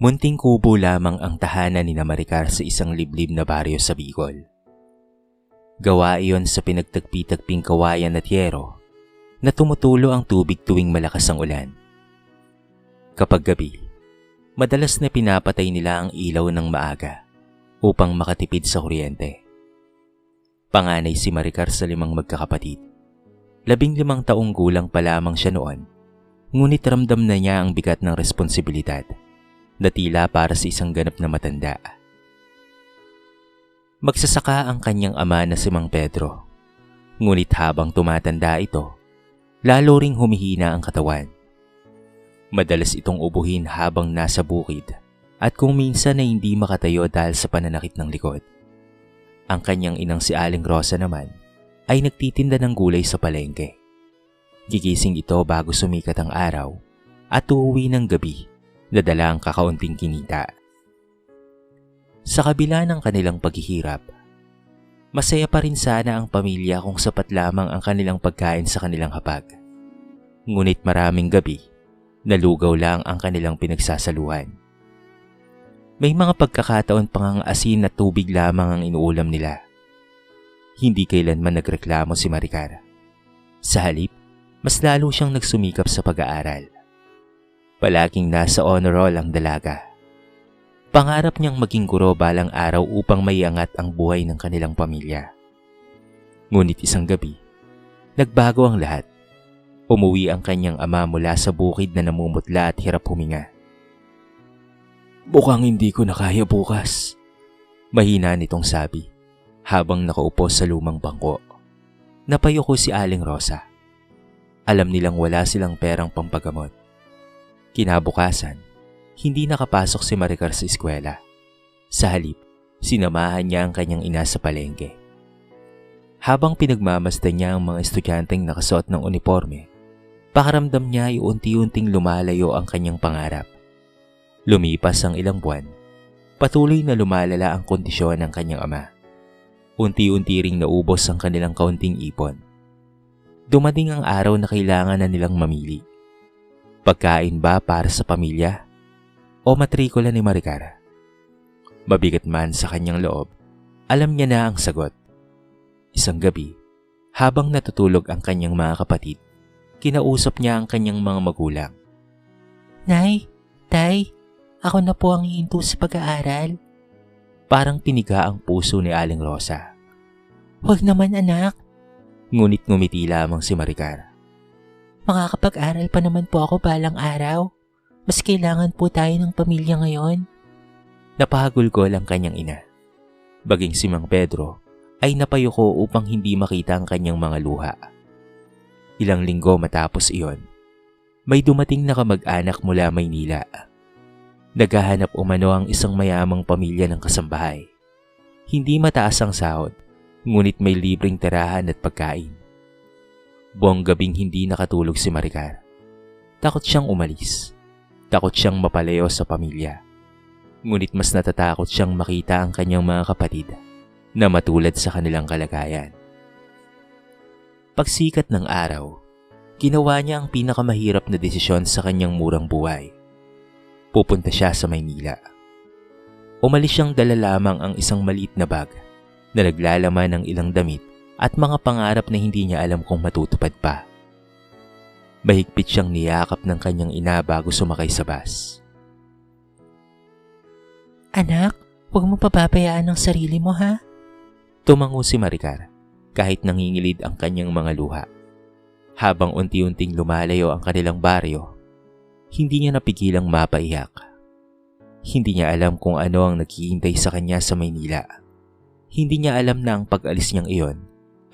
Munting kubo lamang ang tahanan ni Maricar sa isang liblib na baryo sa Bicol. Gawa iyon sa pinagtagpi-tagping kawayan at yero na tumutulo ang tubig tuwing malakas ang ulan. Kapag gabi, madalas na pinapatay nila ang ilaw ng maaga upang makatipid sa kuryente. Panganay si Maricar sa 5 magkakapatid. 15 taong gulang pa lamang siya noon, ngunit ramdam na niya ang bigat ng responsibilidad na tila para sa isang ganap na matanda. Magsasaka ang kanyang ama na si Mang Pedro, ngunit habang tumatanda ito, lalo ring humihina ang katawan. Madalas itong ubuhin habang nasa bukid at kung minsan ay hindi makatayo dahil sa pananakit ng likod. Ang kanyang inang si Aling Rosa naman ay nagtitinda ng gulay sa palengke. Gigising ito bago sumikat ang araw at uuwi ng gabi na dala ang kakaunting kinita. Sa kabila ng kanilang paghihirap, masaya pa rin sana ang pamilya kung sapat lamang ang kanilang pagkain sa kanilang hapag. Ngunit maraming gabi, nalugaw lang ang kanilang pinagsasaluhan. May mga pagkakataon pang ang asin at tubig lamang ang inuulam nila. Hindi kailanman nagreklamo si Maricar. Sa halip, mas lalo siyang nagsumikap sa pag-aaral. Palaging nasa honor roll ang dalaga. Pangarap niyang maging guro balang araw upang maiangat ang buhay ng kanilang pamilya. Ngunit isang gabi, nagbago ang lahat. Umuwi ang kanyang ama mula sa bukid na namumutla at hirap huminga. "Mukhang hindi ko na kaya bukas," mahina nitong sabi habang nakaupo sa lumang bangko. Napayuko si Aling Rosa. Alam nilang wala silang perang pampagamot. Kinabukasan, hindi nakapasok si Maricar sa eskwela. Sa halip, sinamahan niya ang kanyang ina sa palengke. Habang pinagmamasdan niya ang mga estudyanteng nakasuot ng uniforme, pakaramdam niya ay unti-unting lumalayo ang kanyang pangarap. Lumipas ang ilang buwan, patuloy na lumalala ang kondisyon ng kanyang ama. Unti-unti ring naubos ang kanilang kaunting ipon. Dumating ang araw na kailangan na nilang mamili. Pagkain ba para sa pamilya o matrikula ni Maricar? Mabigat man sa kanyang loob, alam niya na ang sagot. Isang gabi, habang natutulog ang kanyang mga kapatid, kinausap niya ang kanyang mga magulang. "Nay, Tay, ako na po ang hihinto sa pag-aaral." Parang piniga ang puso ni Aling Rosa. "Huwag naman anak." Ngunit ngumiti lamang si Maricar. "Makakapag-aral pa naman po ako balang araw. Mas kailangan po tayo ng pamilya ngayon." Napahagulgol ang kanyang ina. Baging si Mang Pedro ay napayuko upang hindi makita ang kanyang mga luha. Ilang linggo matapos iyon, may dumating na kamag-anak mula Maynila. Naghahanap umano ang isang mayamang pamilya ng kasambahay. Hindi mataas ang sahod, ngunit may libreng tirahan at pagkain. Buong gabing hindi nakatulog si Maricar. Takot siyang umalis. Takot siyang mapalayo sa pamilya. Ngunit mas natatakot siyang makita ang kanyang mga kapatid na matulad sa kanilang kalagayan. Pagsikat ng araw, ginawa niya ang pinakamahirap na desisyon sa kanyang murang buhay. Pupunta siya sa Maynila. Umalis siyang dala lamang ang isang maliit na bag na naglalaman ng ilang damit at mga pangarap na hindi niya alam kung matutupad pa. Mahigpit siyang niyakap ng kanyang ina bago sumakay sa bus. "Anak, huwag mo pababayaan ang sarili mo, ha?" Tumango si Maricar kahit nangingilid ang kanyang mga luha. Habang unti-unting lumalayo ang kanilang baryo, hindi niya napigilang mapaiyak. Hindi niya alam kung ano ang naghihintay sa kanya sa Maynila. Hindi niya alam na ang pag-alis niyang iyon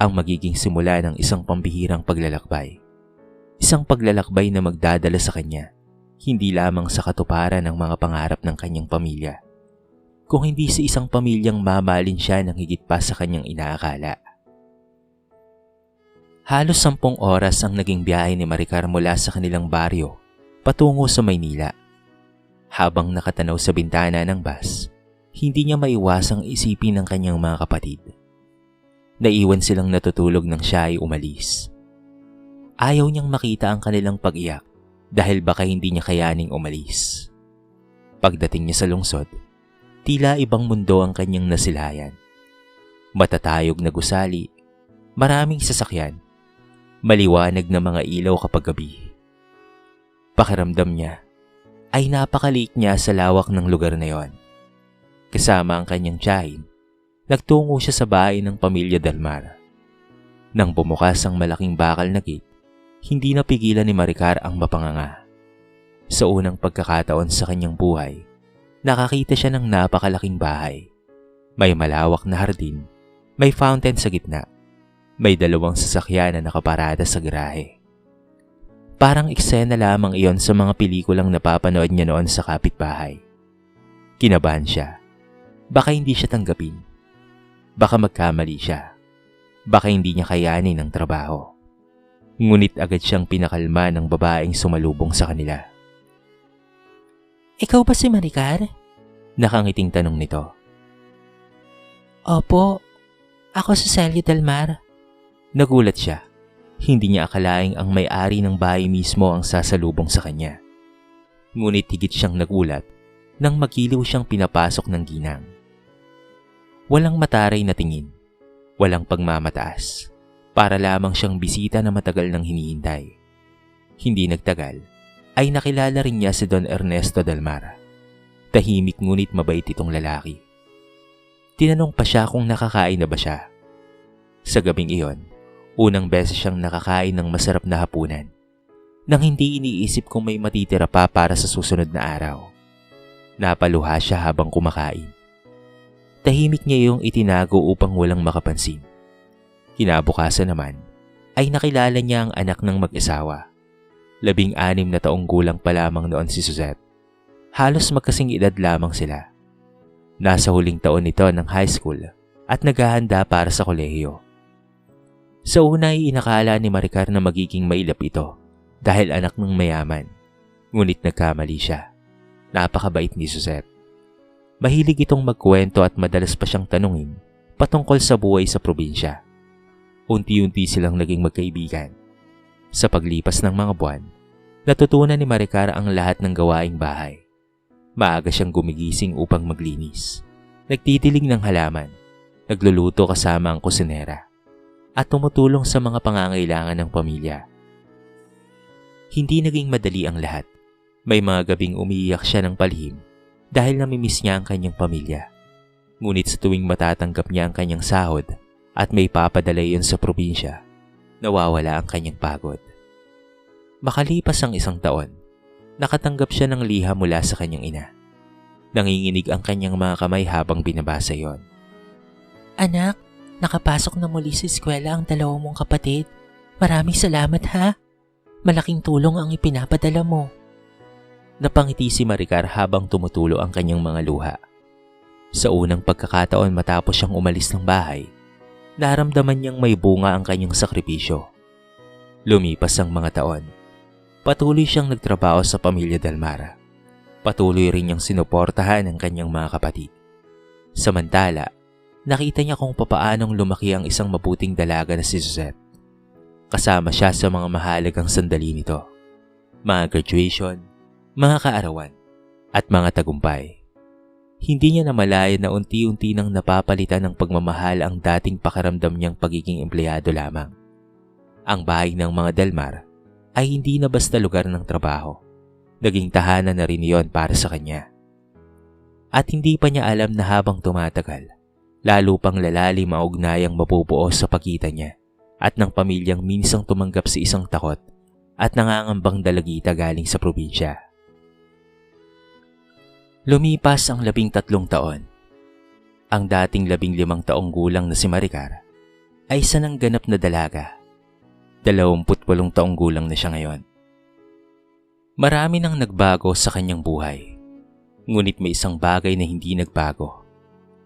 ang magiging simula ng isang pambihirang paglalakbay. Isang paglalakbay na magdadala sa kanya, hindi lamang sa katuparan ng mga pangarap ng kanyang pamilya, kung hindi sa isang pamilyang mamahalin siya ng higit pa sa kanyang inaakala. Halos 10 oras ang naging biyahe ni Maricar mula sa kanilang baryo patungo sa Maynila. Habang nakatanaw sa bintana ng bus, hindi niya maiwasang isipin ng kanyang mga kapatid. Naiwan silang natutulog nang siya ay umalis. Ayaw niyang makita ang kanilang pag-iyak dahil baka hindi niya kayaning umalis. Pagdating niya sa lungsod, tila ibang mundo ang kanyang nasilayan. Matatayog na gusali, maraming sasakyan, maliwanag na mga ilaw kapag gabi. Pakiramdam niya ay napakaliit niya sa lawak ng lugar na yon. Kasama ang kanyang tiyahin, nagtungo siya sa bahay ng pamilya Dalmar. Nang bumukas ang malaking bakal na gate, hindi napigilan ni Maricar ang mapanganga. Sa unang pagkakataon sa kanyang buhay, nakakita siya ng napakalaking bahay. May malawak na hardin, may fountain sa gitna, may dalawang sasakyan na nakaparada sa garahe. Parang eksena lamang iyon sa mga pelikulang napapanood niya noon sa kapitbahay. Kinabahan siya. Baka hindi siya tanggapin. Baka magkamali siya. Baka hindi niya kayanin ang trabaho. Ngunit agad siyang pinakalma ng babaeng sumalubong sa kanila. Ikaw ba si Maricar? Nakangiting tanong nito. Opo, ako si Celia Dalmar. Nagulat siya. Hindi niya akalaing ang may-ari ng bahay mismo ang sasalubong sa kanya. Ngunit higit siyang nagulat nang magiliw siyang pinapasok ng ginang. Walang mataray na tingin, walang pagmamataas, para lamang siyang bisita na matagal nang hinihintay. Hindi nagtagal, ay nakilala rin niya si Don Ernesto Dalmar. Tahimik ngunit mabait itong lalaki. Tinanong pa siya kung nakakain na ba siya. Sa gabing iyon, unang beses siyang nakakain ng masarap na hapunan, nang hindi iniisip kung may matitira pa para sa susunod na araw. Napaluha siya habang kumakain. Tahimik niya yung itinago upang walang makapansin. Kinabukasan naman, ay nakilala niya ang anak ng mag-asawa. 16 na taong gulang pa lamang noon si Suzette. Halos magkasing edad lamang sila. Nasa huling taon nito ng high school at naghahanda para sa kolehiyo. Sa una ay inakala ni Maricar na magiging mailap ito dahil anak ng mayaman. Ngunit nagkamali siya. Napakabait ni Suzette. Mahilig itong magkwento at madalas pa siyang tanungin patungkol sa buhay sa probinsya. Unti-unti silang naging magkaibigan. Sa paglipas ng mga buwan, natutunan ni Maricar ang lahat ng gawaing bahay. Maaga siyang gumigising upang maglinis. Nagtitilig ng halaman, nagluluto kasama ang kusinera, at tumutulong sa mga pangangailangan ng pamilya. Hindi naging madali ang lahat. May mga gabing umiiyak siya ng palihim dahil namimiss niya ang kanyang pamilya. Ngunit sa tuwing matatanggap niya ang kanyang sahod at may papadala iyon sa probinsya, nawawala ang kanyang pagod. Makalipas ang 1 taon, nakatanggap siya ng liham mula sa kanyang ina. Nanginginig ang kanyang mga kamay habang binabasa yon. Anak, nakapasok na muli sa eskwela ang 2 mong kapatid. Maraming salamat ha. Malaking tulong ang ipinapadala mo. Napangiti si Maricar habang tumutulo ang kanyang mga luha. Sa unang pagkakataon matapos siyang umalis ng bahay, naramdaman niyang may bunga ang kanyang sakripisyo. Lumipas ang mga taon. Patuloy siyang nagtrabaho sa pamilya Dalmar. Patuloy rin niyang sinuportahan ang kanyang mga kapatid. Samantala, nakita niya kung papaanong lumaki ang isang mabuting dalaga na si Suzette. Kasama siya sa mga mahalagang sandali nito. Mga graduation, mga kaarawan, at mga tagumpay. Hindi niya namalaya na unti-unti nang napapalitan ng pagmamahal ang dating pakiramdam niyang pagiging empleyado lamang. Ang bahay ng mga Dalmar ay hindi na basta lugar ng trabaho. Naging tahanan na rin iyon para sa kanya. At hindi pa niya alam na habang tumatagal, lalo pang lalalim ang ugnayang mabubuo sa pagitan niya at ng pamilyang minsang tumanggap sa isang takot at nangangambang dalagita galing sa probinsya. Lumipas ang 13 taon. Ang dating 15 taong gulang na si Maricar ay isa ng ganap na dalaga. 28 taong gulang na siya ngayon. Marami nang nagbago sa kanyang buhay. Ngunit may isang bagay na hindi nagbago.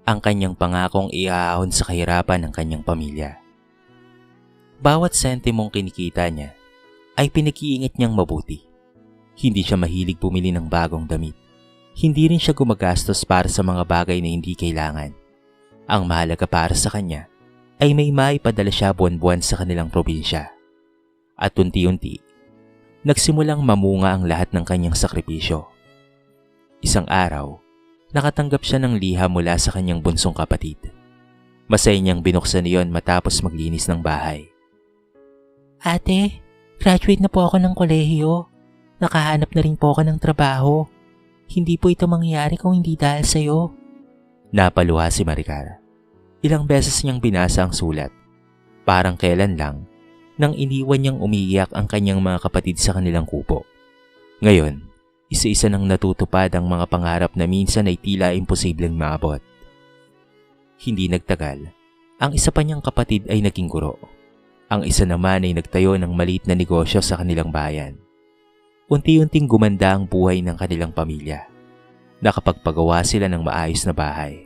Ang kanyang pangakong iaahon sa kahirapan ng kanyang pamilya. Bawat sentimong kinikita niya ay pinag-iingat niyang mabuti. Hindi siya mahilig bumili ng bagong damit. Hindi rin siya gumagastos para sa mga bagay na hindi kailangan. Ang mahalaga para sa kanya ay may maipadala siya buwan-buwan sa kanilang probinsya. At unti-unti, nagsimulang mamunga ang lahat ng kanyang sakripisyo. Isang araw, nakatanggap siya ng liham mula sa kanyang bunsong kapatid. Masaya niyang binuksan niyon matapos maglinis ng bahay. Ate, graduate na po ako ng kolehiyo. Nakahanap na rin po ako ng trabaho. Hindi po ito mangyayari kung hindi dahil sa'yo. Napaluha si Maricar. Ilang beses niyang binasa ang sulat. Parang kailan lang, nang iniwan niyang umiiyak ang kanyang mga kapatid sa kanilang kupo. Ngayon, isa-isa nang natutupad ang mga pangarap na minsan ay tila imposibleng maabot. Hindi nagtagal, ang isa pa niyang kapatid ay naging guro. Ang isa naman ay nagtayo ng maliit na negosyo sa kanilang bayan. Unti-unting gumanda ang buhay ng kanilang pamilya. Nakapagpagawa sila ng maayos na bahay.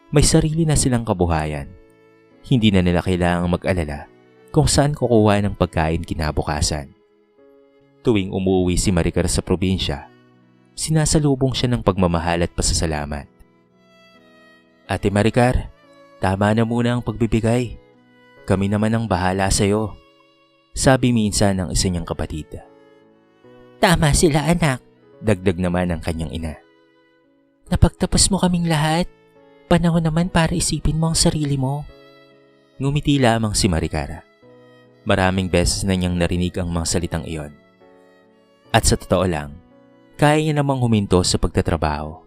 May sarili na silang kabuhayan. Hindi na nila kailangang mag-alala kung saan kukuha ng pagkain kinabukasan. Tuwing umuwi si Maricar sa probinsya, sinasalubong siya ng pagmamahal at pasasalamat. Ate Maricar, tama na muna ang pagbibigay. Kami naman ang bahala sa'yo, sabi minsan ng isa niyang kapatid. Tama sila anak, Dagdag naman ng kanyang ina. napagtapos mo kaming lahat. Panahon naman para isipin mo ang sarili mo. Ngumiti lamang si Maricar. Maraming beses na niyang narinig ang mga salitang iyon. At sa totoo lang, kaya niya namang huminto sa pagtatrabaho.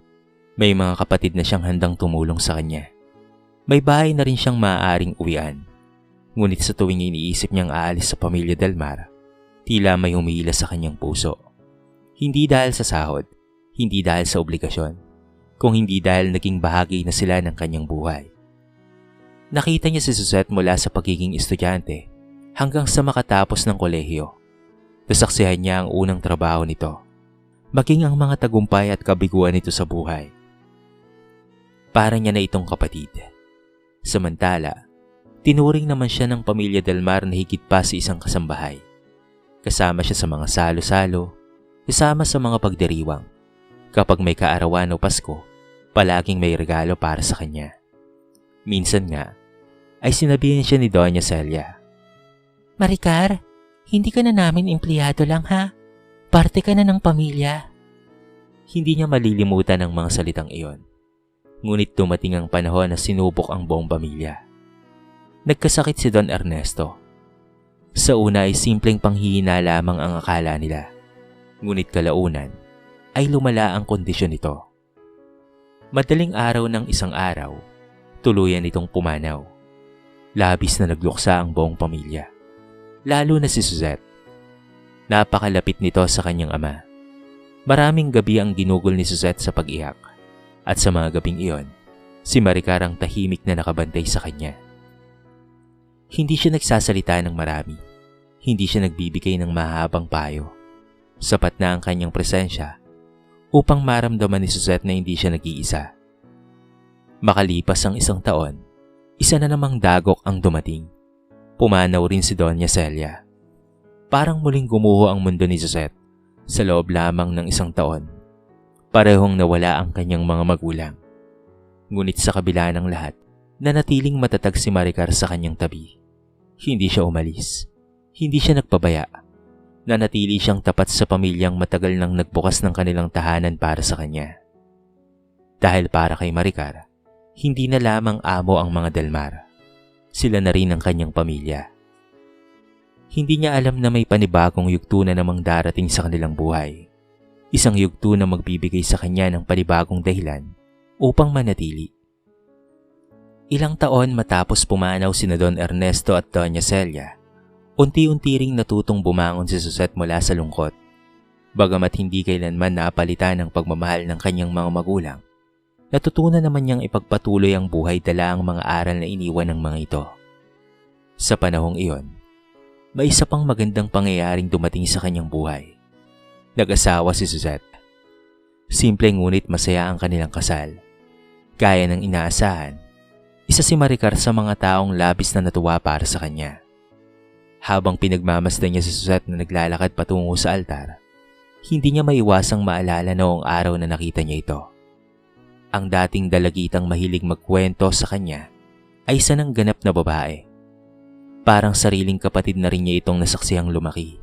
May mga kapatid na siyang handang tumulong sa kanya. May bahay na rin siyang maaaring uwian. Ngunit sa tuwing iniisip niyang aalis sa pamilya Delmar, tila may humihila sa kanyang puso. Hindi dahil sa sahod, hindi dahil sa obligasyon, kung hindi dahil naging bahagi na sila ng kanyang buhay. Nakita niya si Suzette mula sa pagiging estudyante hanggang sa makatapos ng kolehiyo. Nasaksihan niya ang unang trabaho nito, maging ang mga tagumpay at kabiguan nito sa buhay. Para niya na itong kapatid. Samantala, tinuring naman siya ng pamilya Delmar na higit pa sa isang kasambahay. Kasama siya sa mga salo-salo, kasama sa mga pagdiriwang. Kapag may kaarawan o Pasko, palaging may regalo para sa kanya. Minsan nga, ay sinabihan siya ni Doña Celia. Maricar, hindi ka na namin empleyado lang ha. Parte ka na ng pamilya. Hindi niya malilimutan ang mga salitang iyon. Ngunit dumating ang panahon na sinubok ang buong pamilya. Nagkasakit si Don Ernesto. Sa una ay simpleng panghihina lamang ang akala nila. Ngunit kalaunan ay lumala ang kondisyon nito. Madaling araw ng isang araw, tuluyan itong pumanaw. Labis na nagluksa ang buong pamilya. Lalo na si Suzette. Napakalapit nito sa kanyang ama. Maraming gabi ang ginugol ni Suzette sa pag-iyak. At sa mga gabing iyon, si Maricar ang tahimik na nakabantay sa kanya. Hindi siya nagsasalita ng marami. Hindi siya nagbibigay ng mahabang payo. Sapat na ang kanyang presensya upang maramdaman ni Suzette na hindi siya nag-iisa. Makalipas ang isang taon, isa na namang dagok ang dumating. Pumanaw rin si Doña Celia. Parang muling gumuho ang mundo ni Suzette sa loob lamang ng isang taon. Parehong nawala ang kanyang mga magulang. Ngunit sa kabila ng lahat, nanatiling matatag si Maricar sa kanyang tabi. Hindi siya umalis. Hindi siya nagpabaya. Nanatili siyang tapat sa pamilyang matagal nang nagbukas ng kanilang tahanan para sa kanya. Dahil para kay Maricar, hindi na lamang amo ang mga Delmar. Sila na rin ang kanyang pamilya. Hindi niya alam na may panibagong yugto na namang darating sa kanilang buhay. Isang yugto na magbibigay sa kanya ng panibagong dahilan upang manatili. Ilang taon matapos pumanaw sina Don Ernesto at Doña Celia, unti-unti ring natutong bumangon si Suzette mula sa lungkot. Bagamat hindi kailanman naapalitan ang pagmamahal ng kanyang mga magulang, natutunan naman niyang ipagpatuloy ang buhay dala ang mga aral na iniwan ng mga ito. Sa panahong iyon, may isa pang magandang pangyayaring dumating sa kanyang buhay. Nag-asawa si Suzette. Simple ngunit masaya ang kanilang kasal. Gaya ng inaasahan, isa si Maricar sa mga taong labis na natuwa para sa kanya. Habang pinagmamasdan niya si Suzette na naglalakad patungo sa altar, hindi niya maiwasang maalala noong araw na nakita niya ito. Ang dating dalagitang mahilig magkwento sa kanya ay isa ng ganap na babae. Parang sariling kapatid na rin niya itong nasaksihang lumaki.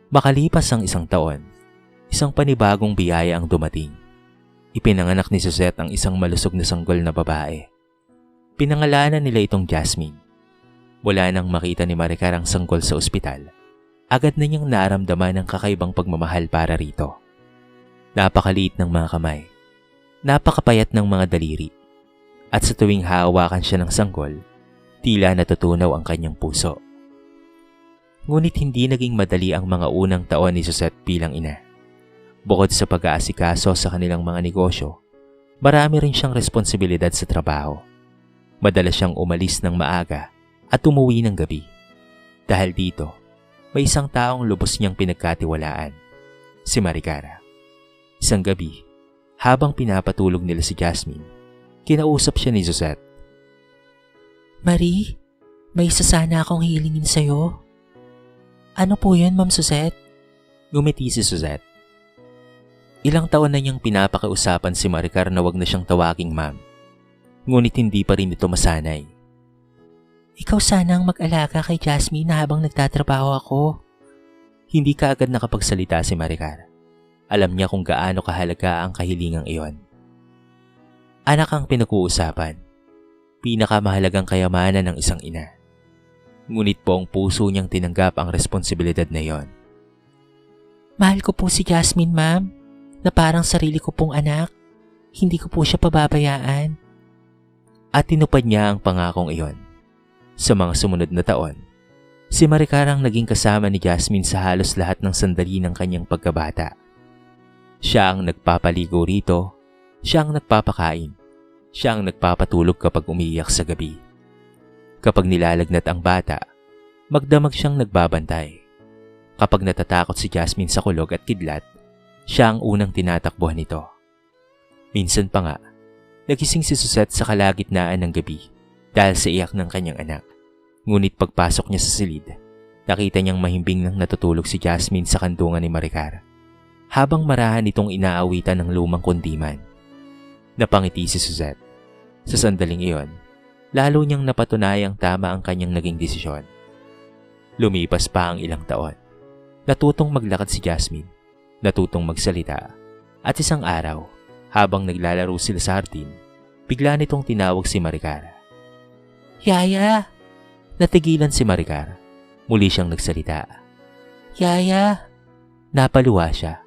Makalipas ang isang taon, isang panibagong biyaya ang dumating. ipinanganak ni Suzette ang isang malusog na sanggol na babae. Pinangalanan nila itong Jasmine. Mula nang makita ni Maricar ang sanggol sa ospital, agad na niyang naramdaman ang kakaibang pagmamahal para rito. Napakaliit ng mga kamay, napakapayat ng mga daliri, at sa tuwing hahawakan siya ng sanggol, tila natutunaw ang kanyang puso. Ngunit hindi naging madali ang mga unang taon ni Suzette bilang ina. Bukod sa pag-aasikaso sa kanilang mga negosyo, marami rin siyang responsibilidad sa trabaho. Madalas siyang umalis ng maaga at umuwi ng gabi. Dahil dito, may isang taong lubos niyang pinagkatiwalaan, si Maricar. Isang gabi, habang pinapatulog nila si Jasmine, kinausap siya ni Suzette. Marie, may isa sana akong hilingin sa'yo. Ano po yun, Ma'am Suzette? Ngumiti si Suzette. Ilang taon na niyang pinapakiusapan si Maricar na wag na siyang tawaging ma'am. Ngunit hindi pa rin ito masanay. Ikaw sana ang mag-alaga kay Jasmine habang nagtatrabaho ako. Hindi kaagad nakapagsalita si Maricar. Alam niya kung gaano kahalaga ang kahilingang iyon. Anak ang pinag-uusapan. Pinakamahalagang kayamanan ng isang ina. Ngunit buong puso niyang tinanggap ang responsibilidad na iyon. Mahal ko po si Jasmine, ma'am, na parang sarili ko pong anak. Hindi ko po siya pababayaan. At tinupad niya ang pangakong iyon. Sa mga sumunod na taon, si Maricar ang naging kasama ni Jasmine sa halos lahat ng sandali ng kanyang pagkabata. Siya ang nagpapaligo rito, siya ang nagpapakain, siya ang nagpapatulog kapag umiiyak sa gabi. Kapag nilalagnat ang bata, magdamag siyang nagbabantay. Kapag natatakot si Jasmine sa kulog at kidlat, siya ang unang tinatakbuhan nito. Minsan pa nga, nagising si Suzette sa kalagitnaan ng gabi dahil sa iyak ng kanyang anak. Ngunit pagpasok niya sa silid, nakita niyang mahimbing nang natutulog si Jasmine sa kandungan ni Maricar, habang marahan itong inaawitan ng lumang kundiman. Napangiti si Suzette. Sa sandaling iyon, lalo niyang napatunayang tama ang kanyang naging desisyon. Lumipas pa ang ilang taon. Natutong maglakad si Jasmine, natutong magsalita, at isang araw, habang naglalaro sila sa hardin, bigla nitong tinawag si Maricar. Yaya! Natigilan si Maricar. Muli siyang nagsalita. Yaya! Napaluha siya.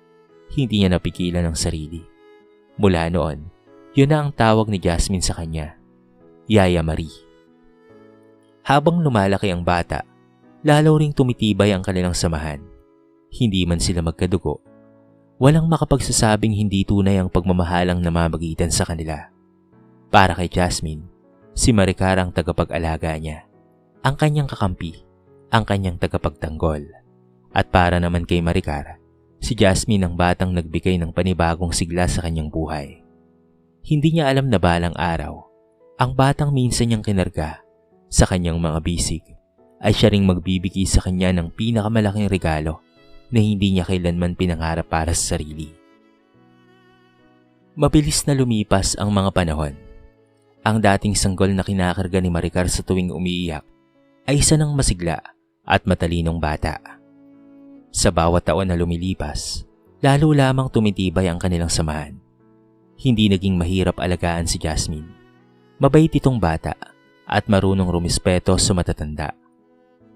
Hindi niya napigilan ang sarili. Mula noon, yun na ang tawag ni Jasmine sa kanya. Yaya Marie. Habang lumalaki ang bata, lalo ring tumitibay ang kanilang samahan. Hindi man sila magkadugo, walang makapagsasabing hindi tunay ang pagmamahalang namamagitan sa kanila. Para kay Jasmine, si Maricar ang tagapag-alaga niya, ang kanyang kakampi, ang kanyang tagapagtanggol. At para naman kay Maricar, si Jasmine ang batang nagbigay ng panibagong sigla sa kanyang buhay. Hindi niya alam na balang araw, ang batang minsan niyang kinarga sa kanyang mga bisig ay siya ring magbibigay sa kanya ng pinakamalaking regalo na hindi niya kailanman pinangarap para sa sarili. Mabilis na lumipas ang mga panahon. Ang dating sanggol na kinakarga ni Maricar sa tuwing umiiyak ay isa ng masigla at matalinong bata. Sa bawat taon na lumilipas, lalo lamang tumitibay ang kanilang samahan. Hindi naging mahirap alagaan si Jasmine. Mabait itong bata at marunong rumispeto sa matatanda.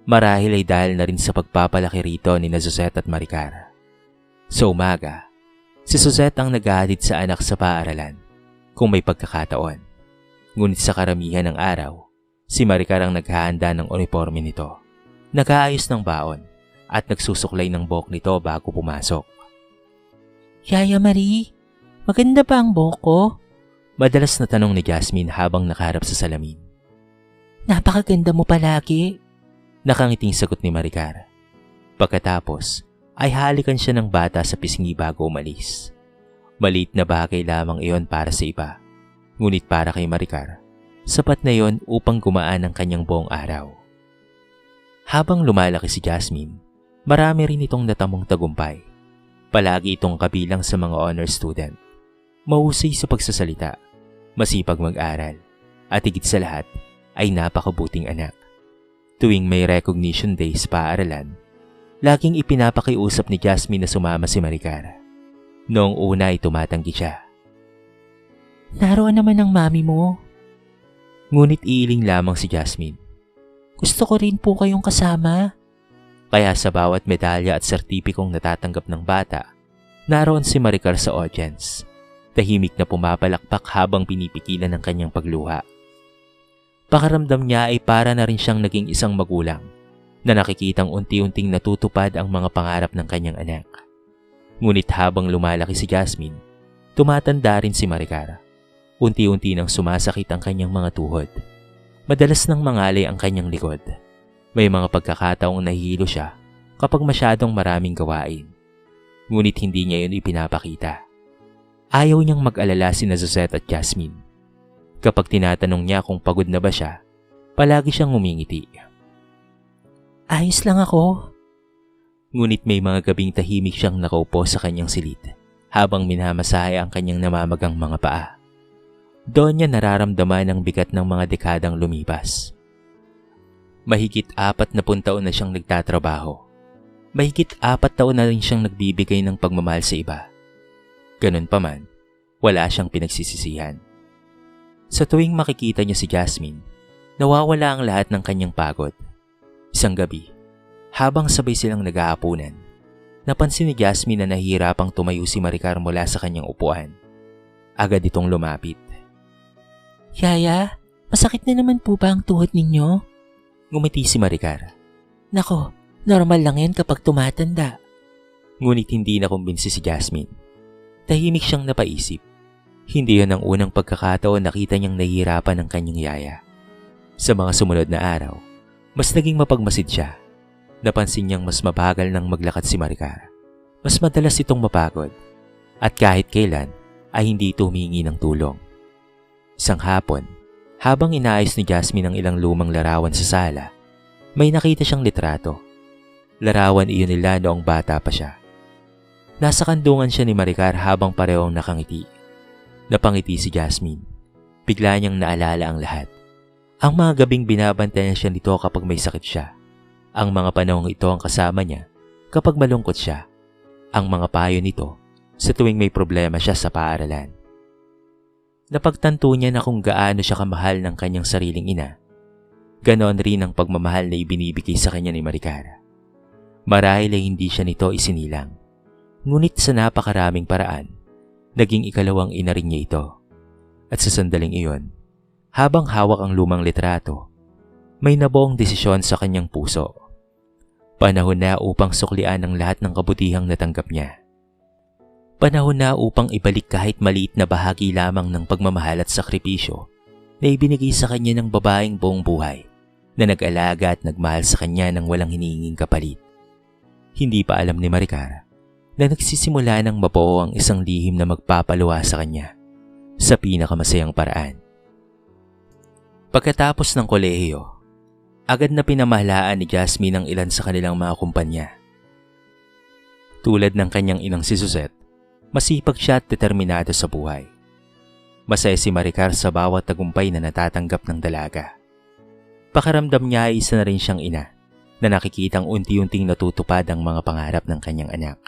Marahil ay dahil na rin sa pagpapalaki rito ni Suzette at Maricar. Sa umaga, si Suzette ang naghahatid sa anak sa paaralan kung may pagkakataon. Ngunit sa karamihan ng araw, si Maricar ang naghahanda ng uniforme nito, nag-aayos ng baon at nagsusuklay ng buhok nito bago pumasok. Yaya Marie, maganda ba ang buhok ko? Madalas na tanong ni Jasmine habang nakaharap sa salamin. Napakaganda mo palagi. Nakangiting sagot ni Maricar. Pagkatapos, ay halikan siya ng bata sa pisngi bago umalis. Maliit na bagay lamang iyon para sa iba. Ngunit para kay Maricar, sapat na iyon upang gumaan ang kanyang buong araw. Habang lumalaki si Jasmine, marami rin itong natamong tagumpay. Palagi itong kabilang sa mga honor student. Mahusay sa pagsasalita, masipag mag-aral, at higit sa lahat ay napakabuting anak. Tuwing may recognition day sa paaralan, laging ipinapakiusap ni Jasmine na sumama si Maricar. Noong una ay tumatanggi siya. Naroon naman ang mami mo. Ngunit iiling lamang si Jasmine. Gusto ko rin po kayong kasama. Kaya sa bawat medalya at sertipikong natatanggap ng bata, naroon si Maricar sa audience. Tahimik na pumapalakpak habang pinipigilan ng kanyang pagluha. Pakaramdam niya ay para na rin siyang naging isang magulang na nakikitang unti-unting natutupad ang mga pangarap ng kanyang anak. Ngunit habang lumalaki si Jasmine, tumatanda rin si Maricar. Unti-unti nang sumasakit ang kanyang mga tuhod. Madalas nang mangalay ang kanyang likod. May mga pagkakataong nahihilo siya kapag masyadong maraming gawain. Ngunit hindi niya yun ipinapakita. Ayaw niyang mag-alala sina Suzette at Jasmine. Kapag tinatanong niya kung pagod na ba siya, palagi siyang ngumingiti. Ayos lang ako. Ngunit may mga gabing tahimik siyang nakaupo sa kanyang silid habang minamasahe ang kanyang namamagang mga paa. Doon niya nararamdaman ang bigat ng mga dekadang lumipas. Mahigit 40 taon na siyang nagtatrabaho. Mahigit 4 taon na rin siyang nagbibigay ng pagmamahal sa iba. Ganun pa man, wala siyang pinagsisisihan. Sa tuwing makikita niya si Jasmine, nawawala ang lahat ng kanyang pagod. Isang gabi, habang sabay silang nag-aapunan, napansin ni Jasmine na nahihirapang tumayo si Maricar mula sa kanyang upuan. Agad itong lumapit. Yaya, masakit na naman po ba ang tuhod ninyo? Ngumiti si Maricar. Nako, normal lang yan kapag tumatanda. Ngunit hindi na kumbinsi si Jasmine. Tahimik siyang napaisip. Hindi yan ang unang pagkakataon nakita niyang nahihirapan ang kanyang yaya. Sa mga sumunod na araw, mas naging mapagmasid siya. Napansin niyang mas mabagal nang maglakad si Maricar. Mas madalas itong mapagod. At kahit kailan ay hindi ito humingi ng tulong. Isang hapon, habang inaayos ni Jasmine ang ilang lumang larawan sa sala, may nakita siyang litrato. Larawan iyon nila noong bata pa siya. Nasa kandungan siya ni Maricar habang parehong nakangiti. Napangiti si Jasmine. Bigla niyang naalala ang lahat. Ang mga gabing binabantayan siya nito kapag may sakit siya. Ang mga panahong ito ang kasama niya kapag malungkot siya. Ang mga payo nito sa tuwing may problema siya sa paaralan. Napagtanto niya na kung gaano siya kamahal ng kanyang sariling ina. Ganon rin ang pagmamahal na ibinibigay sa kanya ni Maricar. Marahil ay hindi siya nito isinilang. Ngunit sa napakaraming paraan, naging ikalawang ina rin niya ito. At sa sandaling iyon, habang hawak ang lumang litrato, may nabuong desisyon sa kanyang puso. Panahon na upang suklian ang lahat ng kabutihang natanggap niya. Panahon na upang ibalik kahit maliit na bahagi lamang ng pagmamahal at sakripisyo na ibinigay sa kanya ng babaeng buong buhay na nag-alaga at nagmahal sa kanya ng walang hinihinging kapalit. Hindi pa alam ni Maricar na nagsisimula ng mabuo ang isang lihim na magpapaluwa sa kanya sa pinakamasayang paraan. Pagkatapos ng kolehiyo, agad na pinamahalaan ni Jasmine ang ilan sa kanilang mga kumpanya. Tulad ng kanyang inang si Suzette, masipag siya at determinado sa buhay. Masaya si Maricar sa bawat tagumpay na natatanggap ng dalaga. Pakaramdam niya ay isa na rin siyang ina na nakikitang unti-unting natutupad ang mga pangarap ng kanyang anak.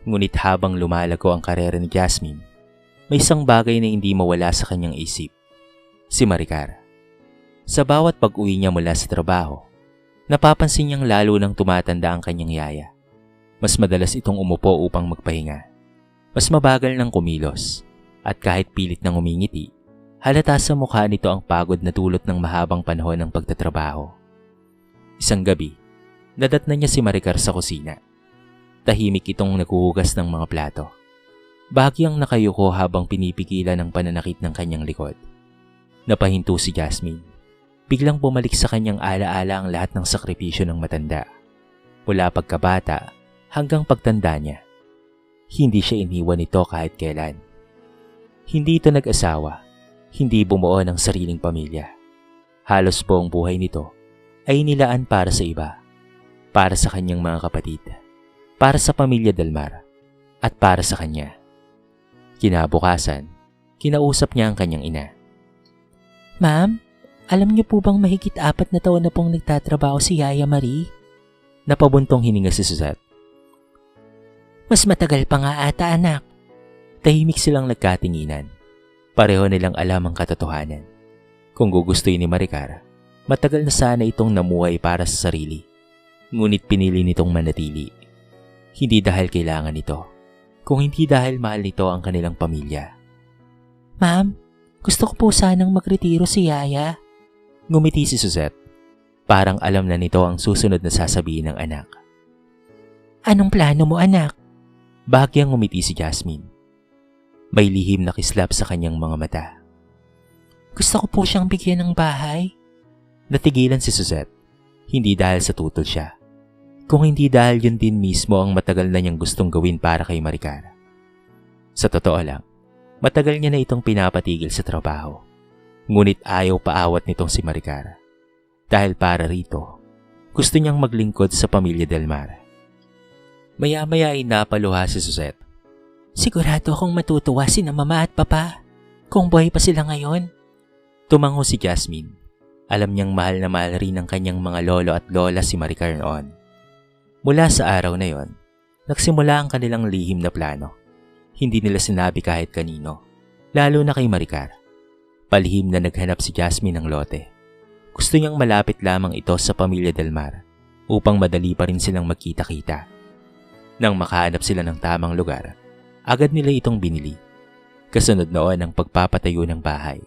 Ngunit habang lumalago ang karera ni Jasmine, may isang bagay na hindi mawala sa kanyang isip. Si Maricar. Sa bawat pag-uwi niya mula sa trabaho, napapansin niyang lalo nang tumatanda ang kanyang yaya. Mas madalas itong umupo upang magpahinga. Mas mabagal ng kumilos. At kahit pilit nang umingiti, halata sa mukha nito ang pagod na dulot ng mahabang panahon ng pagtatrabaho. Isang gabi, nadatnan niya si Maricar sa kusina. Tahimik itong naghuhugas ng mga plato. Bahagyang nakayuko habang pinipigilan ang pananakit ng kanyang likod. Napahinto si Jasmine. Biglang bumalik sa kanyang alaala ang lahat ng sakripisyo ng matanda. Mula pagkabata hanggang pagtanda niya. Hindi siya iniwan nito kahit kailan. Hindi ito nag-asawa. Hindi bumuo ng sariling pamilya. Halos buong buhay nito ay nilaan para sa iba. Para sa kanyang mga kapatid. Para sa pamilya Dalmar. At para sa kanya. Kinabukasan, kinausap niya ang kanyang ina. Ma'am, alam niyo po bang mahigit 4 na taon na pong nagtatrabaho si Yaya Marie? Napabuntong hininga si Suzette. Mas matagal pa nga ata, anak. Tahimik silang nagkatinginan. Pareho nilang alam ang katotohanan. Kung gugustuhin ni Maricar, matagal na sana itong namuhay para sa sarili. Ngunit pinili nitong manatili. Hindi dahil kailangan nito, kung hindi dahil mahal nito ang kanilang pamilya. Ma'am, gusto ko po sanang magretiro si Yaya. Ngumiti si Suzette. Parang alam na nito ang susunod na sasabihin ng anak. Anong plano mo, anak? Bahagyang ngumiti si Jasmine. May lihim na kislap sa kanyang mga mata. Gusto ko po siyang bigyan ng bahay. Natigilan si Suzette, hindi dahil sa tutol siya, kung hindi dahil yun din mismo ang matagal na niyang gustong gawin para kay Maricar. Sa totoo lang, matagal niya na itong pinapatigil sa trabaho. Ngunit ayaw paawat nitong si Maricar. Dahil para rito, gusto niyang maglingkod sa pamilya Del Mar. Maya-maya ay napaluha si Suzette. Sigurado akong matutuwa si na mama at papa kung buhay pa sila ngayon. Tumango si Jasmine. Alam niyang mahal na mahal rin ng kanyang mga lolo at lola si Maricar noon. Mula sa araw na yon, nagsimula ang kanilang lihim na plano. Hindi nila sinabi kahit kanino, lalo na kay Maricar. Palihim na naghanap si Jasmine ng lote. Gusto niyang malapit lamang ito sa pamilya Del Mar upang madali pa rin silang magkita-kita. Nang makahanap sila ng tamang lugar, agad nila itong binili. Kasunod noon ang pagpapatayo ng bahay.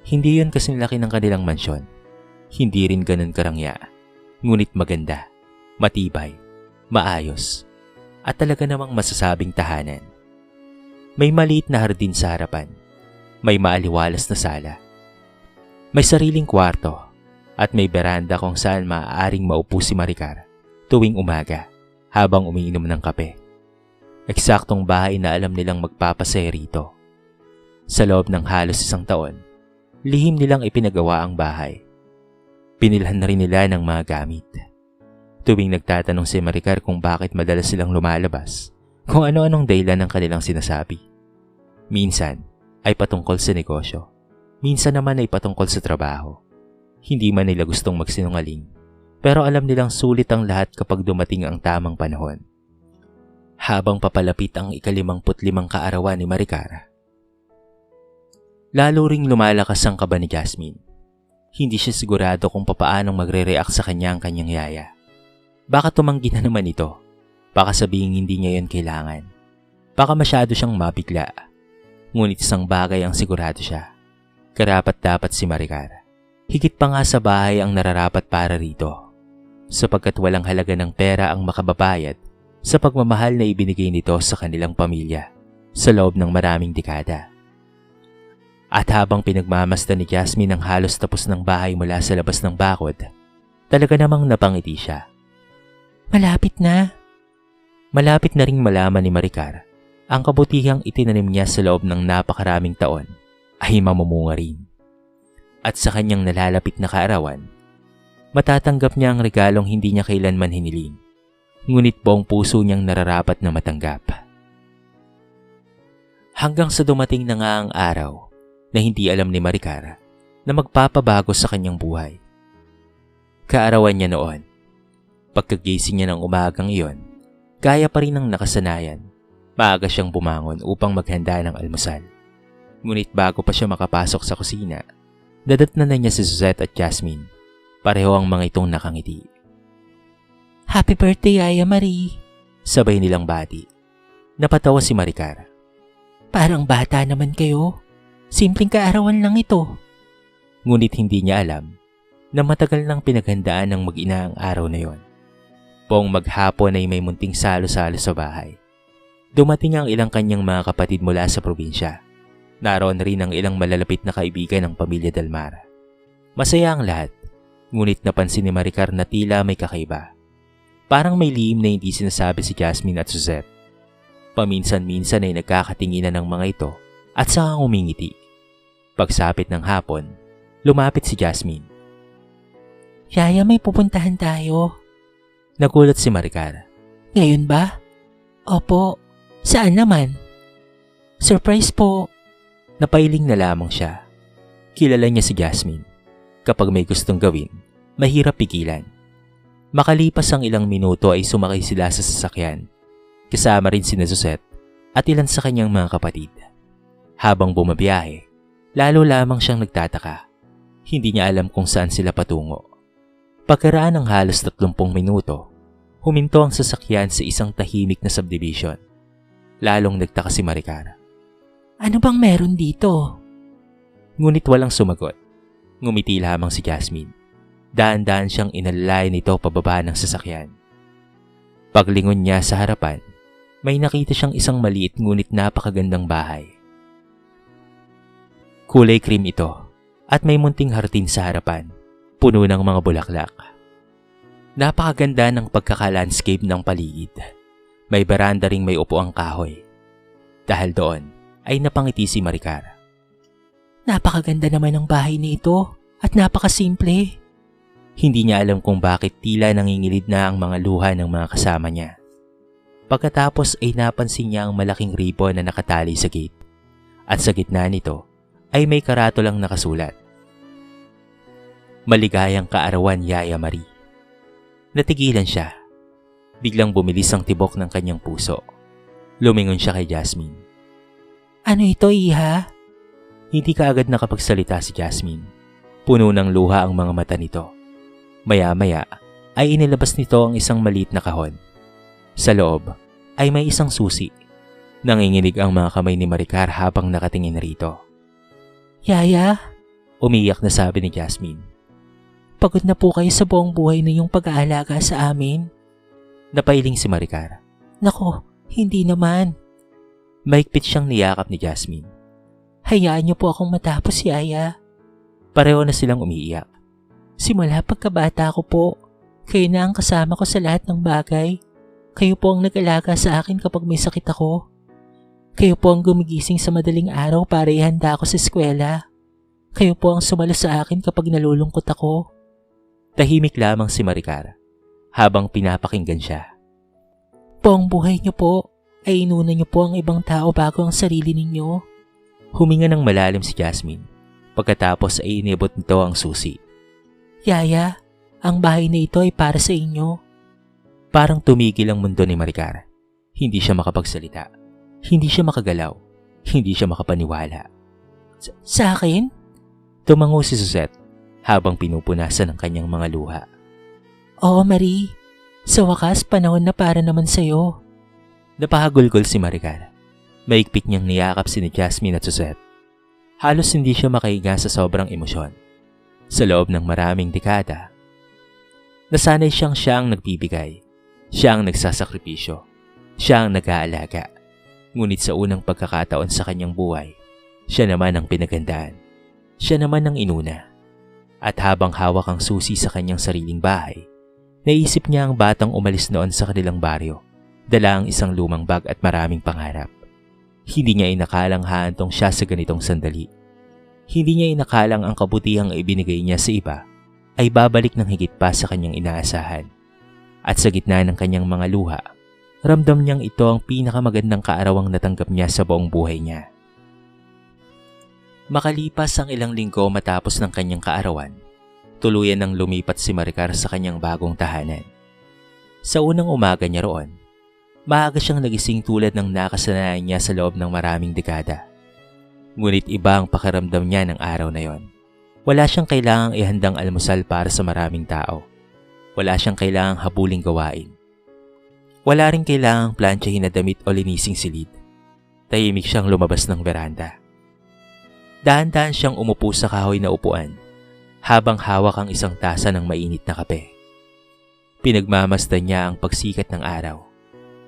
Hindi yun kasing laki ng kanilang mansyon. Hindi rin ganun karangya. Ngunit maganda, matibay, maayos, at talaga namang masasabing tahanan. May maliit na hardin sa harapan. May maaliwalas na sala. May sariling kwarto at may beranda kung saan maaaring maupo si Maricar tuwing umaga habang umiinom ng kape. Eksaktong bahay na alam nilang magpapasaya rito. Sa loob ng halos isang taon, lihim nilang ipinagawa ang bahay. Pinilhan na rin nila ng mga gamit. Tuwing nagtatanong si Maricar kung bakit madalas silang lumalabas, kung ano-anong dahilan ng kanilang sinasabi. Minsan ay patungkol sa negosyo, minsan naman ay patungkol sa trabaho. Hindi man nila gustong magsinungaling, pero alam nilang sulit ang lahat kapag dumating ang tamang panahon. Habang papalapit ang 55 kaarawan ni Maricar, lalo ring lumalakas ang kaba ni Jasmine. Hindi siya sigurado kung papaanong magre-react sa kanyang yaya. Baka tumanggi na naman ito. Baka sabihin hindi niya yun kailangan. Baka masyado siyang mabigla. Ngunit isang bagay ang sigurado siya. Karapat-dapat si Maricar. Higit pa nga sa bahay ang nararapat para rito. Sapagkat walang halaga ng pera ang makababayad sa pagmamahal na ibinigay nito sa kanilang pamilya sa loob ng maraming dekada. At habang pinagmamasdan ni Jasmine ang halos tapos ng bahay mula sa labas ng bakod, talaga namang napangiti siya. Malapit na. Malapit na ring malaman ni Maricar ang kabutihang itinanim niya sa loob ng napakaraming taon ay mamumunga rin. At sa kanyang nalalapit na kaarawan, matatanggap niya ang regalong hindi niya kailanman hiniling, ngunit buong puso niyang nararapat na matanggap. Hanggang sa dumating na nga ang araw na hindi alam ni Maricar na magpapabago sa kanyang buhay. Kaarawan niya noon. Pagkagising niya ng umagang iyon, gaya pa rin ng nakasanayan, maaga siyang bumangon upang maghanda ng almusal. Ngunit bago pa siya makapasok sa kusina, dadatnan na niya si Suzette at Jasmine. Pareho ang mga itong nakangiti. Happy birthday, Yaya Marie. Sabay nilang bati. Napatawa si Maricar. Parang bata naman kayo. Simpleng kaarawan lang ito. Ngunit hindi niya alam na matagal nang pinaghandaan ng mag-ina ang araw na yon. Buong maghapon ay may munting salo-salo sa bahay. Dumating ang ilang kanyang mga kapatid mula sa probinsya. Naroon rin ang ilang malalapit na kaibigan ng pamilya Del Mar. Masaya ang lahat, ngunit napansin ni Maricar na tila may kakaiba. Parang may lihim na hindi sinasabi si Jasmine at Suzette. Paminsan-minsan ay nagkakatinginan ng mga ito at saka umingiti. Pagsapit ng hapon, lumapit si Jasmine. Yaya, may pupuntahan tayo. Nagulat si Maricar. Ngayon ba? Opo. Saan naman? Surprise po. Napailing na lamang siya. Kilala niya si Jasmine. Kapag may gustong gawin, mahirap pigilan. Makalipas ang ilang minuto ay sumakay sila sa sasakyan. Kasama rin si Suzette at ilan sa kanyang mga kapatid. Habang bumabiyahe, Lalo lamang siyang nagtataka. Hindi niya alam kung saan sila patungo. Pagkaraan ng halos 30 minuto, huminto ang sasakyan sa isang tahimik na subdivision. Lalong nagtaka si Maricar. Ano bang meron dito? Ngunit walang sumagot. Ngumiti lamang si Jasmine. Daan-daan siyang inalalay nito pababa ng sasakyan. Paglingon niya sa harapan, may nakita siyang isang maliit ngunit napakagandang bahay. Kulay cream ito at may munting hardin sa harapan, puno ng mga bulaklak. Napakaganda ng pagkaka-landscape ng paligid. May baranda ring may upuang kahoy. Dahil doon ay napangiti si Maricar. Napakaganda naman ng bahay nito at napakasimple. Hindi niya alam kung bakit tila nangingilid na ang mga luha ng mga kasama niya. Pagkatapos ay napansin niya ang malaking ribbon na nakatali sa gate. At sa gitna nito ay may karatolang nakasulat. Maligayang kaarawan, Yaya Marie. Natigilan siya. Biglang bumilis ang tibok ng kanyang puso. Lumingon siya kay Jasmine. Ano ito, Iha? Hindi kaagad nakapagsalita si Jasmine. Puno ng luha ang mga mata nito. Maya-maya ay inilabas nito ang isang maliit na kahon. Sa loob ay may isang susi. Nanginginig ang mga kamay ni Maricar habang nakatingin rito. Yaya? Umiyak na sabi ni Jasmine. Pagod na po kayo sa buong buhay na yung pag-aalaga sa amin. Napailing si Maricar. Nako, hindi naman. Mahigpit siyang niyakap ni Jasmine. Hayaan niyo po akong matapos, Yaya. Pareho na silang umiiyak. Simula pagkabata ko po, kayo na ang kasama ko sa lahat ng bagay. Kayo po ang nag-alaga sa akin kapag may sakit ako. Kayo po ang gumigising sa madaling araw para ihanda ako sa eskwela. Kayo po ang sumalo sa akin kapag nalulungkot ako. Tahimik lamang si Maricar habang pinapakinggan siya. Buong buhay niyo po ay inuna niyo po ang ibang tao bago ang sarili ninyo. Huminga ng malalim si Jasmine. Pagkatapos ay inibot nito ang susi. Yaya, ang bahay na ito ay para sa inyo. Parang tumigil ang mundo ni Maricar. Hindi siya makapagsalita. Hindi siya makagalaw. Hindi siya makapaniwala. Sa akin? Tumango si Suzette habang pinupunasan ang kanyang mga luha. Oo, Marie. Sa wakas, panahon na para naman sa'yo. Napahagulgol si Maricar. Maigpit niyang niyakap si Jasmine at Suzette. Halos hindi siya makahiga sa sobrang emosyon. Sa loob ng maraming dekada, nasanay siya ang nagbibigay. Siya ang nagsasakripisyo. Siya ang nag-aalaga. Ngunit sa unang pagkakataon sa kanyang buhay, siya naman ang pinagandaan. Siya naman ang inuna. At habang hawak ang susi sa kanyang sariling bahay, naisip niya ang batang umalis noon sa kanilang baryo. Dala ang isang lumang bag at maraming pangarap. Hindi niya inakalang haantong siya sa ganitong sandali. Hindi niya inakalang ang kabutihang ibinigay niya sa iba ay babalik ng higit pa sa kanyang inaasahan. At sa gitna ng kanyang mga luha, ramdam niyang ito ang pinakamagandang kaarawang natanggap niya sa buong buhay niya. Makalipas ang ilang linggo matapos ng kanyang kaarawan, tuluyan nang lumipat si Maricar sa kanyang bagong tahanan. Sa unang umaga niya roon, maaga siyang nagising tulad ng nakasanayan niya sa loob ng maraming dekada. Ngunit iba ang pakiramdam niya ng araw na yon. Wala siyang kailangang ihandang almusal para sa maraming tao. Wala siyang kailangang habuling gawain. Wala rin kailangang plantsahin na damit o linising silid. Tahimik siyang lumabas ng beranda. Dahan-dahan siyang umupo sa kahoy na upuan habang hawak ang isang tasa ng mainit na kape. Pinagmamasdan niya ang pagsikat ng araw.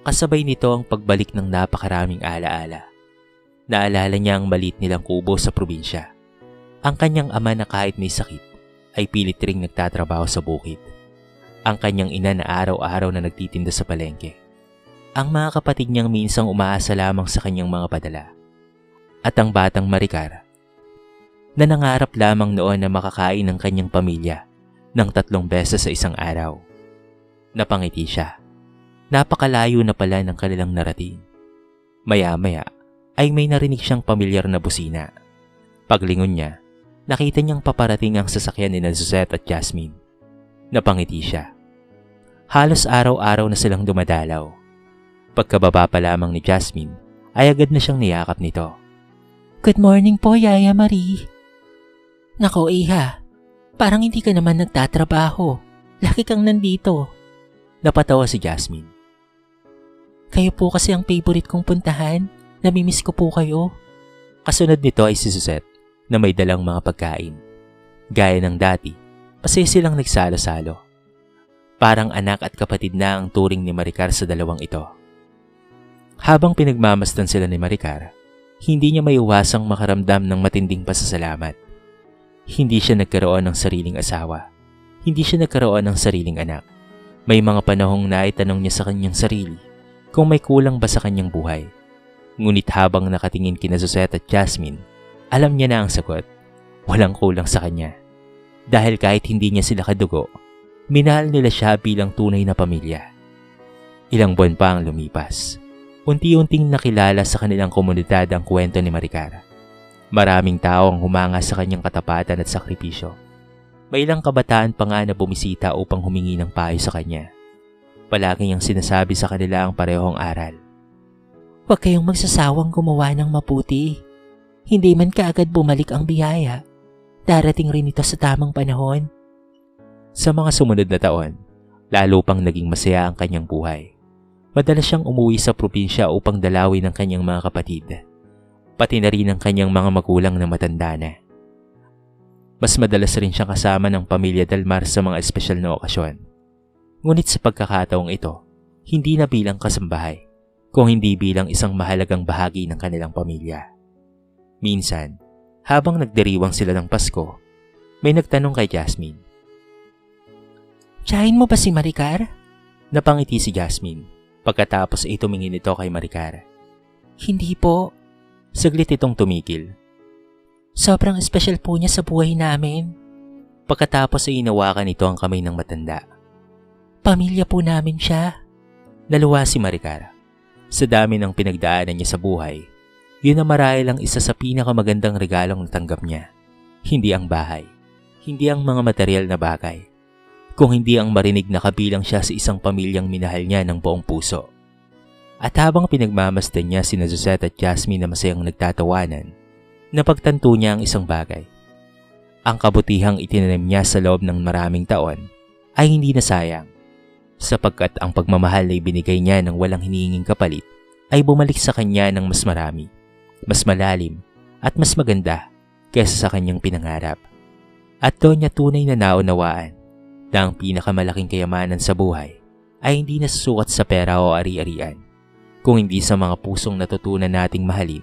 Kasabay nito ang pagbalik ng napakaraming alaala. Naalala niya ang maliit nilang kubo sa probinsya. Ang kanyang ama na kahit may sakit ay pilit ring nagtatrabaho sa bukid. Ang kanyang ina na araw-araw na nagtitinda sa palengke. Ang mga kapatid niyang minsang umaasa lamang sa kanyang mga padala. At ang batang Maricar na nangarap lamang noon na makakain ng kanyang pamilya ng 3 beses sa isang araw. Napangiti siya. Napakalayo na pala ng kanilang narating. Maya-maya ay may narinig siyang pamilyar na busina. Paglingon niya, nakita niyang paparating ang sasakyan ni Suzette at Jasmine. Napangiti siya. Halos araw-araw na silang dumadalaw. Pagkababa pa lamang ni Jasmine, ay agad na siyang niyakap nito. Good morning po, Yaya Marie. Nako, Iha. Parang hindi ka naman nagtatrabaho. Lagi kang nandito. Napatawa si Jasmine. Kayo po kasi ang favorite kong puntahan. Namimiss ko po kayo. Kasunod nito ay si Suzette na may dalang mga pagkain. Gaya ng dati, pasaya silang nagsalo-salo. Parang anak at kapatid na ang turing ni Maricar sa dalawang ito. Habang pinagmamasdan sila ni Maricar, hindi niya maiwasang makaramdam ng matinding pasasalamat. Hindi siya nagkaroon ng sariling asawa. Hindi siya nagkaroon ng sariling anak. May mga panahong naitanong niya sa kanyang sarili kung may kulang ba sa kanyang buhay. Ngunit habang nakatingin kina Suzette at Jasmine, alam niya na ang sagot. Walang kulang sa kanya. Dahil kahit hindi niya sila kadugo, minahal nila siya bilang tunay na pamilya. Ilang buwan pa ang lumipas. Unti-unting nakilala sa kanilang komunidad ang kwento ni Maricar. Maraming tao ang humanga sa kanyang katapatan at sakripisyo. May ilang kabataan pa nga na bumisita upang humingi ng payo sa kanya. Palagi niyang sinasabi sa kanila ang parehong aral. Huwag kayong magsasawang gumawa ng mabuti. Hindi man kaagad bumalik ang biyaya. Darating rin ito sa tamang panahon. Sa mga sumunod na taon, lalo pang naging masaya ang kanyang buhay. Madalas siyang umuwi sa probinsya upang dalawin ang kanyang mga kapatid. Pati na rin ang kanyang mga magulang na matanda na. Mas madalas rin siyang kasama ng pamilya Dalmar sa mga espesyal na okasyon. Ngunit sa pagkakataong ito, hindi na bilang kasambahay, kung hindi bilang isang mahalagang bahagi ng kanilang pamilya. Minsan, habang nagdiriwang sila ng Pasko, may nagtanong kay Jasmine. Tsahin mo ba si Maricar? Napangiti si Jasmine. Pagkatapos ay tumingin ito kay Maricar. Hindi po. Saglit itong tumigil. Sobrang espesyal po niya sa buhay namin. Pagkatapos ay inawakan ito ang kamay ng matanda. Pamilya po namin siya. Naluwa si Maricar. Sa dami ng pinagdaanan niya sa buhay, yun na marahil ang isa sa pinakamagandang regalong natanggap niya. Hindi ang bahay, hindi ang mga material na bagay, kung hindi ang marinig na kabilang siya sa isang pamilyang minahal niya ng buong puso. At habang pinagmamasdan niya sina Suzette at Jasmine na masayang nagtatawanan, napagtanto niya ang isang bagay. Ang kabutihang itinanim niya sa loob ng maraming taon ay hindi nasayang, sapagkat ang pagmamahal na ibinigay niya ng walang hinihinging kapalit ay bumalik sa kanya ng mas marami, mas malalim at mas maganda kaysa sa kanyang pinangarap. At doon niya tunay na naunawaan na ang pinakamalaking kayamanan sa buhay ay hindi nasusukat sa pera o ari-arian, kung hindi sa mga pusong natutunan nating mahalin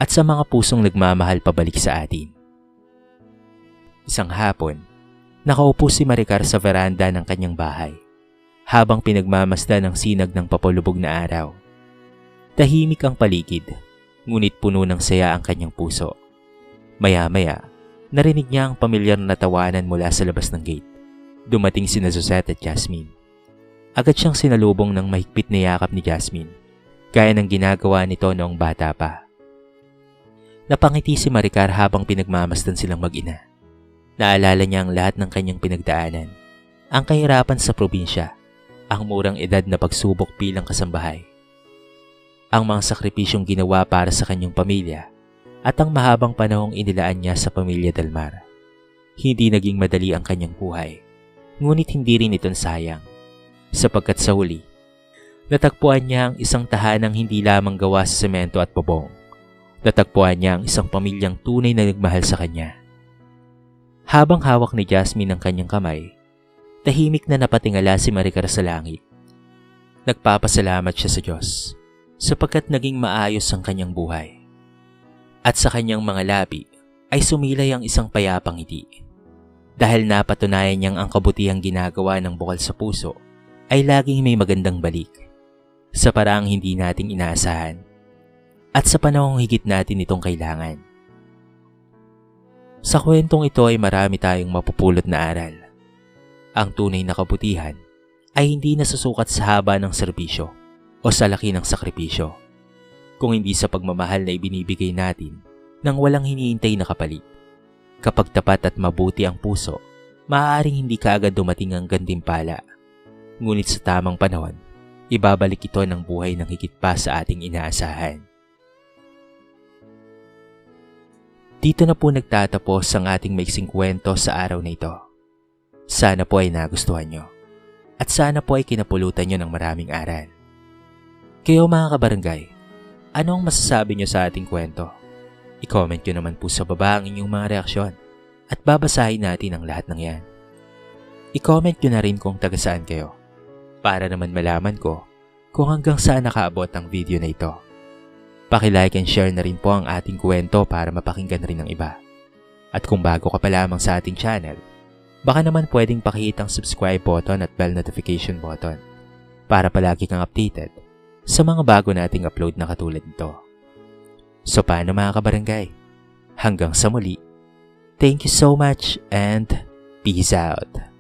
at sa mga pusong nagmamahal pabalik sa atin. Isang hapon, nakaupo si Maricar sa veranda ng kanyang bahay habang pinagmamasdan ang sinag ng papalubog na araw. Tahimik ang paligid, ngunit puno ng saya ang kanyang puso. Maya-maya, narinig niya ang pamilyar na tawanan mula sa labas ng gate. Dumating sina Suzette at Jasmine. Agad siyang sinalubong ng mahigpit na yakap ni Jasmine, gaya ng ginagawa nito noong bata pa. Napangiti si Maricar habang pinagmamasdan silang mag-ina. Naalala niya ang lahat ng kanyang pinagdaanan, ang kahirapan sa probinsya, ang murang edad na pagsubok bilang kasambahay, ang mga sakripisyong ginawa para sa kanyang pamilya, at ang mahabang panahong inilaan niya sa pamilya Dalmar. Hindi naging madali ang kanyang buhay, ngunit hindi rin ito sayang, sapagkat sa huli, natagpuan niya ang isang tahanang hindi lamang gawa sa semento at bubong. Natagpuan niya ang isang pamilyang tunay na nagmahal sa kanya. Habang hawak ni Jasmine ang kanyang kamay, tahimik na napatingala si Maricar sa langit. Nagpapasalamat siya sa Diyos, sapagkat naging maayos ang kanyang buhay. At sa kanyang mga labi ay sumilay ang isang payapang ngiti. Dahil napatunayan niyang ang kabutihang ginagawa ng bukal sa puso ay laging may magandang balik, sa paraang hindi nating inaasahan, at sa panahong higit natin itong kailangan. Sa kwentong ito ay marami tayong mapupulot na aral. Ang tunay na kabutihan ay hindi nasusukat sa haba ng serbisyo o sa laki ng sakripisyo, kung hindi sa pagmamahal na ibinibigay natin nang walang hinihintay na kapalit. Kapag tapat at mabuti ang puso, maaaring hindi kaagad dumating ang gantimpala. Ngunit sa tamang panahon, ibabalik ito ng buhay ng higit pa sa ating inaasahan. Dito na po nagtatapos ang ating maiksing kwento sa araw na ito. Sana po ay nagustuhan nyo. At sana po ay kinapulutan nyo ng maraming aral. Kayo mga kabarangay, ano ang masasabi nyo sa ating kwento? I-comment nyo naman po sa baba ang inyong mga reaksyon at babasahin natin ang lahat ng yan. I-comment nyo na rin kung taga saan kayo para naman malaman ko kung hanggang saan nakaabot ang video na ito. Paki-like and share na rin po ang ating kwento para mapakinggan rin ng iba. At kung bago ka pa lamang sa ating channel, baka naman pwedeng pakihit ang subscribe button at bell notification button para palagi kang updated sa mga bago nating upload na katulad nito. So paano mga kabarangay? Hanggang sa muli. Thank you so much and peace out.